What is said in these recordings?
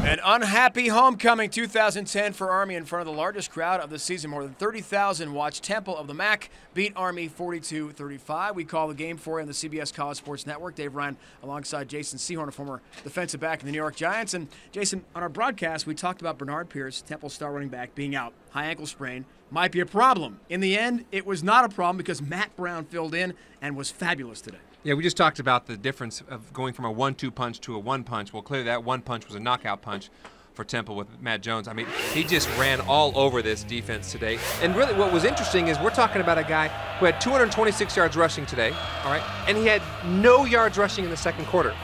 An unhappy homecoming 2010 for Army in front of the largest crowd of the season. More than 30,000 watched Temple of the MAC beat Army 42-35. We call the game for you on the CBS College Sports Network. Dave Ryan alongside Jason Sehorn, a former defensive back in the New York Giants. And Jason, on our broadcast, we talked about Bernard Pierce, Temple star running back, being out. High ankle sprain might be a problem. In the end, it was not a problem because Matt Brown filled in and was fabulous today. Yeah, we just talked about the difference of going from a 1-2 punch to a 1 punch. Well, clearly that 1 punch was a knockout punch for Temple with Matt Jones. I mean, he just ran all over this defense today. And really what was interesting is we're talking about a guy who had 226 yards rushing today, all right, and he had no yards rushing in the second quarter.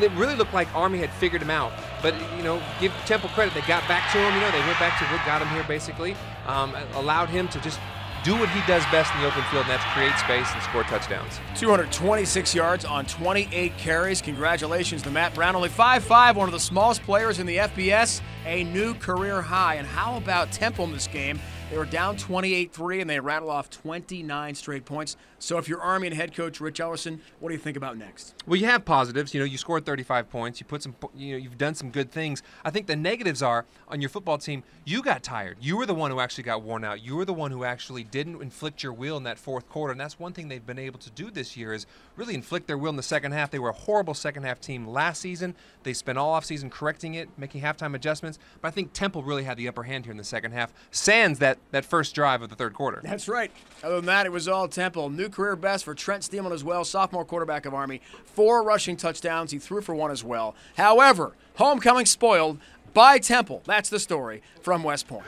It really looked like Army had figured him out. But, give Temple credit. They got back to him. They went back to what got him here, basically. Allowed him to just do what he does best in the open field, and that's create space and score touchdowns. 226 yards on 28 carries. Congratulations to Matt Brown. Only 5'5", one of the smallest players in the FBS, a new career high. And how about Temple in this game? They were down 28-3, and they rattled off 29 straight points. So if you're Army and head coach Rich Ellerson, what do you think about next? Well, you have positives. You scored 35 points. You put some. You've done some good things. I think the negatives are on your football team. You got tired. You were the one who actually got worn out. You were the one who actually didn't inflict your will in that fourth quarter, and that's one thing they've been able to do this year is really inflict their will in the second half. They were a horrible second half team last season. They spent all offseason correcting it, making halftime adjustments. But I think Temple really had the upper hand here in the second half. Sans that first drive of the third quarter. That's right. Other than that, it was all Temple. New career best for Trent Steelman as well, sophomore quarterback of Army. 4 rushing touchdowns. He threw for 1 as well. However, homecoming spoiled by Temple. That's the story from West Point.